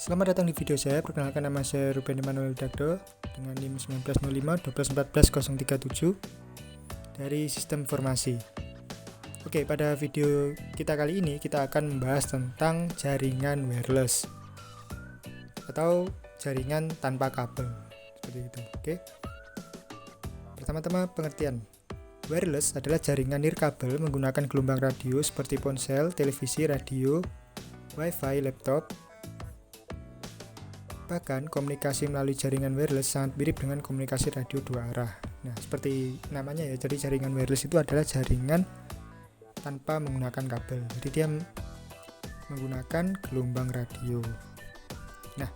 Selamat datang di video saya. Perkenalkan, nama saya Ruben Emmanuel Dagdo dengan NIM 1905 1214 037 dari Sistem Informasi. Oke, pada video kita kali ini kita akan membahas tentang jaringan wireless atau jaringan tanpa kabel, seperti itu. Oke. Pertama-tama pengertian. Wireless adalah jaringan nirkabel menggunakan gelombang radio seperti ponsel, televisi, radio, wifi, laptop. Bahkan komunikasi melalui jaringan wireless sangat mirip dengan komunikasi radio dua arah. Nah, seperti namanya ya, jadi jaringan wireless itu adalah jaringan tanpa menggunakan kabel. Jadi dia menggunakan gelombang radio. Nah,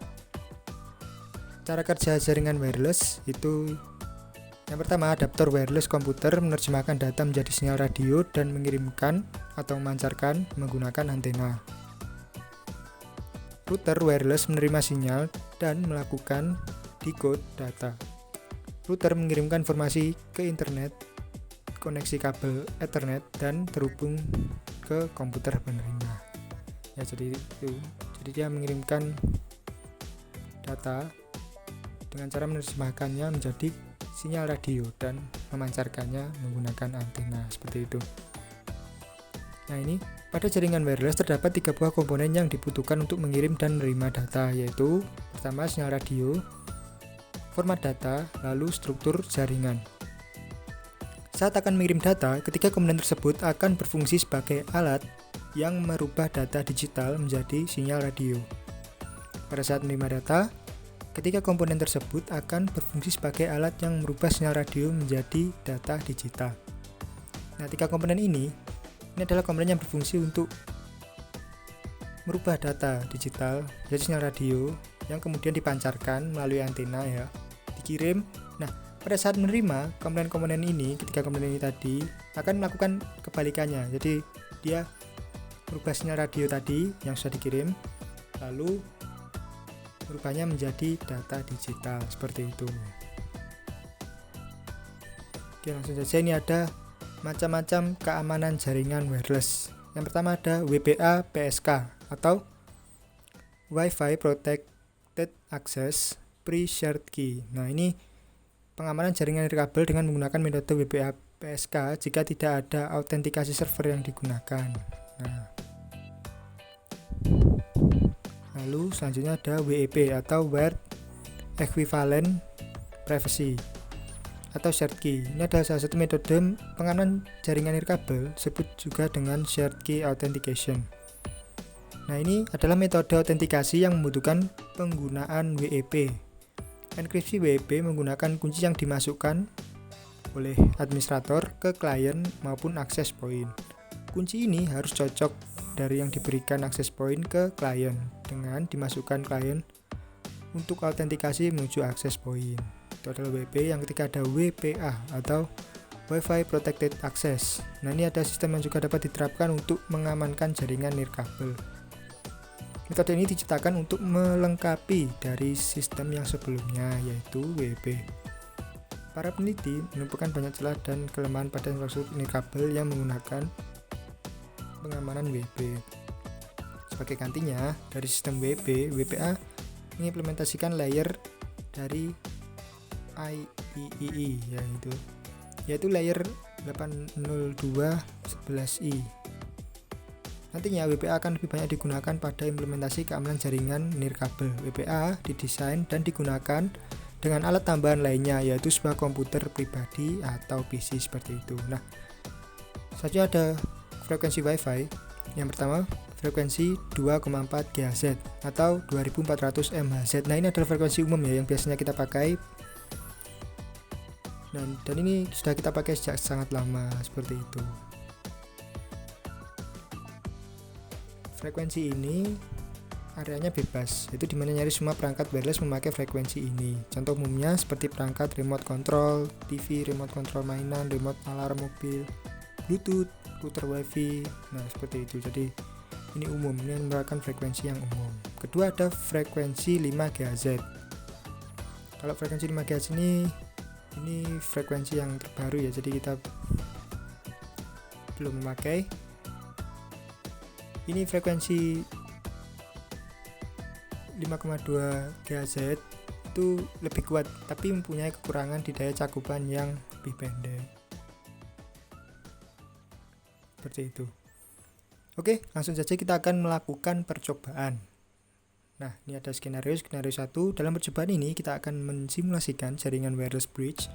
cara kerja jaringan wireless itu yang pertama, adaptor wireless komputer menerjemahkan data menjadi sinyal radio dan mengirimkan atau memancarkan menggunakan antena. Router wireless menerima sinyal dan melakukan decode data. Router mengirimkan informasi ke internet, koneksi kabel Ethernet dan terhubung ke komputer penerima. Ya, jadi dia mengirimkan data dengan cara menerjemahkannya menjadi sinyal radio dan memancarkannya menggunakan antena, seperti itu. Nah, ini pada jaringan wireless terdapat 3 buah komponen yang dibutuhkan untuk mengirim dan menerima data, yaitu pertama sinyal radio, format data, lalu struktur jaringan. Saat akan mengirim data, ketiga komponen tersebut akan berfungsi sebagai alat yang merubah data digital menjadi sinyal radio. Pada saat menerima data, ketiga komponen tersebut akan berfungsi sebagai alat yang merubah sinyal radio menjadi data digital. Nah, 3 komponen ini adalah komponen yang berfungsi untuk merubah data digital jadi sinyal radio yang kemudian dipancarkan melalui antena, ya, dikirim. Nah, pada saat menerima, komponen-komponen ini, ketiga komponen ini tadi akan melakukan kebalikannya. Jadi dia merubah sinyal radio tadi yang sudah dikirim, lalu merubahnya menjadi data digital, seperti itu. Oke, langsung saja. Ini ada macam-macam keamanan jaringan wireless. Yang pertama ada WPA PSK atau Wi-Fi Protected Access Pre-Shared Key. Nah, ini pengamanan jaringan nirkabel dengan menggunakan metode WPA PSK jika tidak ada autentikasi server yang digunakan. Nah, lalu selanjutnya ada WEP atau Word Equivalent Privacy atau shared key. Ini adalah salah satu metode pengamanan jaringan nirkabel, disebut juga dengan shared key authentication. Nah, ini adalah metode autentikasi yang membutuhkan penggunaan WEP. Enkripsi WEP menggunakan kunci yang dimasukkan oleh administrator ke klien maupun access point. Kunci ini harus cocok dari yang diberikan access point ke klien dengan dimasukkan klien untuk autentikasi menuju access point. Itu adalah WP. Yang ketiga ada WPA atau Wi-Fi Protected Access. Nah, ini ada sistem yang juga dapat diterapkan untuk mengamankan jaringan nirkabel. Metode ini diciptakan untuk melengkapi dari sistem yang sebelumnya, yaitu WP. Para peneliti menemukan banyak celah dan kelemahan pada infrastruktur nirkabel yang menggunakan pengamanan WP. Sebagai gantinya dari sistem WP, WPA mengimplementasikan layer dari IEEE, yaitu layer 802.11i. Nantinya WPA akan lebih banyak digunakan pada implementasi keamanan jaringan nirkabel. WPA didesain dan digunakan dengan alat tambahan lainnya, yaitu sebuah komputer pribadi atau PC, seperti itu. Nah, selanjutnya ada frekuensi Wi-Fi. Yang pertama, frekuensi 2,4 GHz atau 2400 MHz. Nah, ini adalah frekuensi umum ya yang biasanya kita pakai. Dan ini sudah kita pakai sejak sangat lama, seperti itu. Frekuensi ini areanya bebas, yaitu dimana nyaris semua perangkat wireless memakai frekuensi ini. Contoh umumnya seperti perangkat remote control TV, remote control mainan, remote alarm mobil, Bluetooth, router wifi. Nah, seperti itu. Jadi ini umum, ini merupakan frekuensi yang umum. Kedua ada frekuensi 5 GHz. Kalau frekuensi 5 GHz ini frekuensi yang terbaru ya, jadi kita belum memakai. Ini frekuensi 5,2 GHz itu lebih kuat, tapi mempunyai kekurangan di daya cakupan yang lebih pendek. Seperti itu. Oke, langsung saja kita akan melakukan percobaan. Nah, ini ada skenario 1. Dalam percobaan ini kita akan mensimulasikan jaringan wireless bridge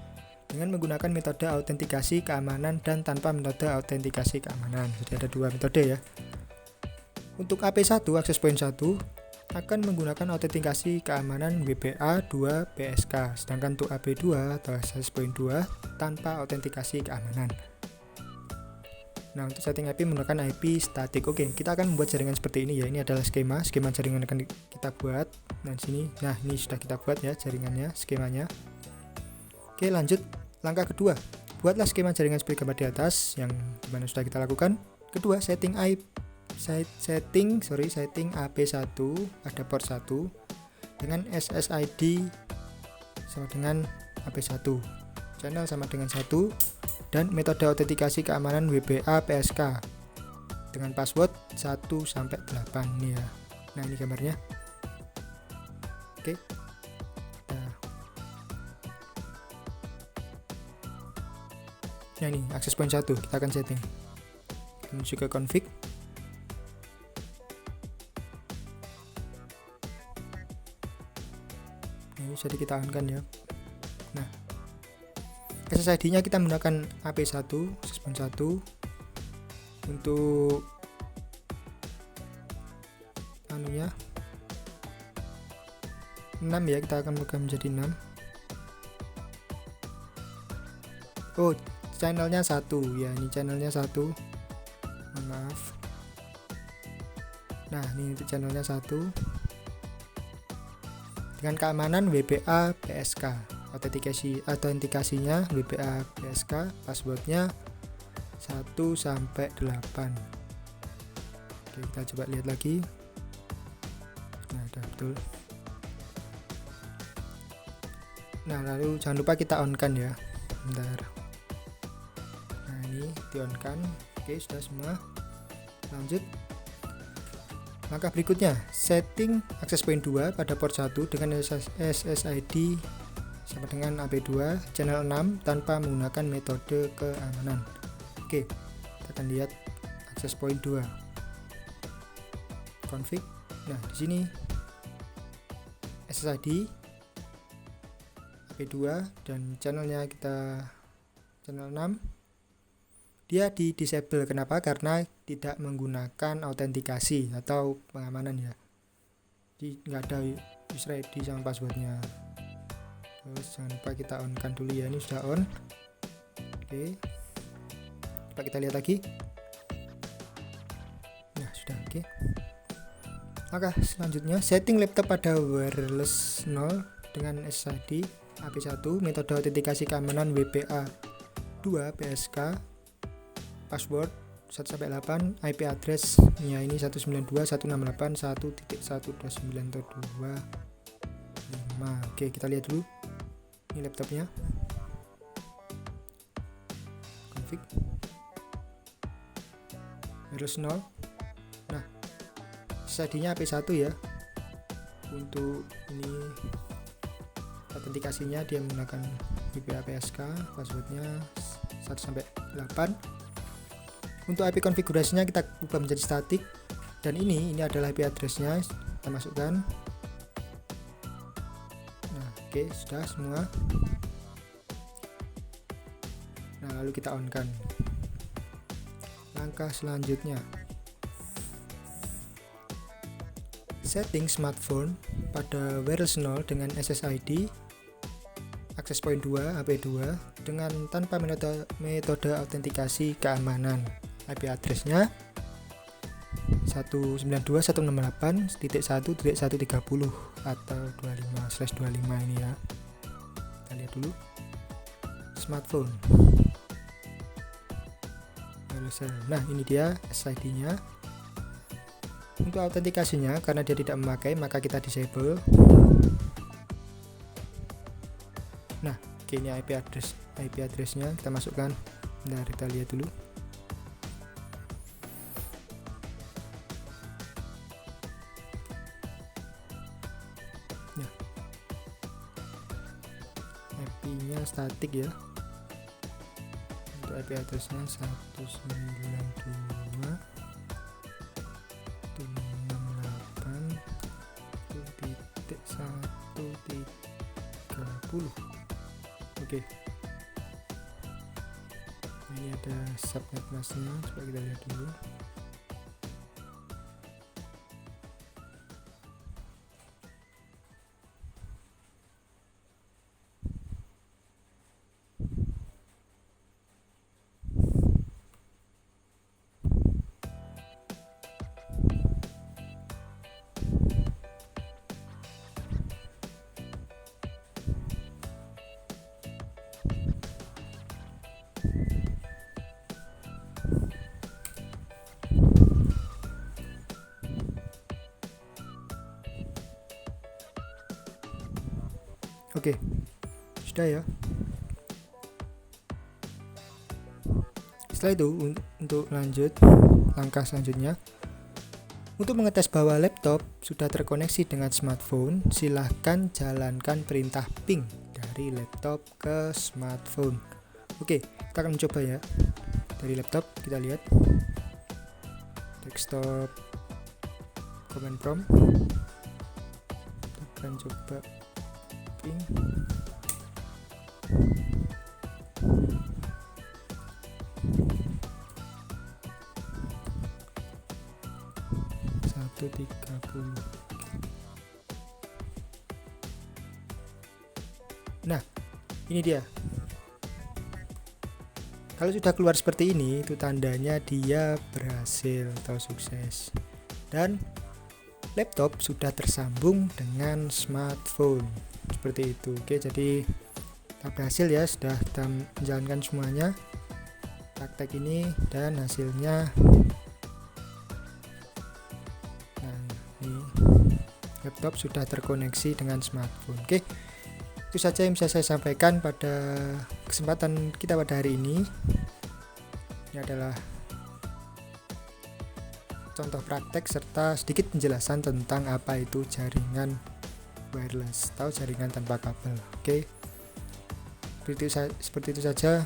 dengan menggunakan metode autentikasi keamanan dan tanpa metode autentikasi keamanan. Jadi ada 2 metode ya. Untuk AP1 access point 1 akan menggunakan autentikasi keamanan WPA2 PSK, sedangkan untuk AP2 atau access point 2 tanpa autentikasi keamanan. Nah, untuk setting IP menggunakan IP static. Oke, kita akan membuat jaringan seperti ini ya. Ini adalah skema jaringan akan kita buat. Nah, sini. Nah, ini sudah kita buat ya jaringannya, skemanya. Oke, lanjut. Langkah kedua, buatlah skema jaringan seperti gambar di atas yang dimana sudah kita lakukan. Kedua, setting AP1 pada port 1 dengan SSID sama dengan AP1, channel sama dengan 1, dan metode autentikasi keamanan WPA PSK dengan password 1-8 nih ya. Nah, ini gambarnya. Oke. Nah, ini access point 1 kita akan setting. Menuju ke config. Ini sudah kita on-kan ya. Nah, SSID-nya kita menggunakan AP1 access point 1. Untuk anunya 6 ya, kita akan buka menjadi 6. Oh, channelnya 1 ya, ini channelnya 1. Maaf. Nah, ini untuk channelnya 1 dengan keamanan WPA PSK. Autentikasinya WPA PSK, passwordnya 1-8. Oke, kita coba lihat lagi. Nah, udah betul. Nah, lalu jangan lupa kita on kan ya. Bentar. Nah, ini di on kan. Oke, sudah semua. Lanjut. Langkah berikutnya, setting access point 2 pada port 1 dengan SSID sama dengan AP2 channel 6 tanpa menggunakan metode keamanan. Oke, kita akan lihat access point 2. Config. Nah, di sini SSID AP2 dan channelnya kita channel 6. Dia di disable. Kenapa? Karena tidak menggunakan autentikasi atau pengamanan ya. Jadi nggak ada user ID sama passwordnya. Terus jangan lupa kita on kan dulu ya. Ini sudah on. Oke. Coba kita lihat lagi. Nah, sudah oke. Langkah selanjutnya, setting laptop pada wireless 0 dengan SSID AP1, metode autentikasi keamanan WPA 2 PSK, password 1-8, IP address ya ini 192.168.1.129.25. Oke, kita lihat dulu ini laptopnya. Config wireless 0. Nah, SSID-nya AP1 ya. Untuk ini autentikasinya dia menggunakan WPA PSK, passwordnya 1-8. Untuk IP konfigurasinya kita ubah menjadi static, dan ini adalah IP addressnya kita masukkan. Nah, oke, sudah semua. Nah, lalu kita on kan. Langkah selanjutnya, setting smartphone pada wireless 0 dengan SSID access point 2 AP2 dengan tanpa metode autentikasi keamanan. IP addressnya 192.168.1.130 atau 25/25 ini ya. Kita lihat dulu smartphone. Nah, ini dia SSID-nya. Untuk autentikasinya, karena dia tidak memakai, maka kita disable. Nah, ini IP address-nya kita masukkan. Bentar, kita lihat dulu. IP-nya statik ya. Untuk IP address-nya 192.168.1.130. Oke. Ini ada subnet masknya, coba kita lihat dulu. Oke, sudah ya. Setelah itu untuk lanjut langkah selanjutnya, untuk mengetes bahwa laptop sudah terkoneksi dengan smartphone, silahkan jalankan perintah ping dari laptop ke smartphone. Oke, kita akan mencoba ya. Dari laptop kita lihat desktop command prompt, kita akan coba ping. Nah, ini dia. Kalau sudah keluar seperti ini, itu tandanya dia berhasil atau sukses. Dan laptop sudah tersambung dengan smartphone. Seperti itu. Oke, jadi kita berhasil ya, sudah kita menjalankan semuanya praktek ini dan hasilnya. Nah, ini laptop sudah terkoneksi dengan smartphone. Oke. Itu saja yang bisa saya sampaikan pada kesempatan kita pada hari ini. Ini adalah contoh praktek serta sedikit penjelasan tentang apa itu jaringan wireless atau jaringan tanpa kabel. Oke. Seperti itu saja.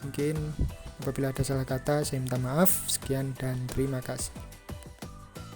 Mungkin apabila ada salah kata saya minta maaf. Sekian dan terima kasih.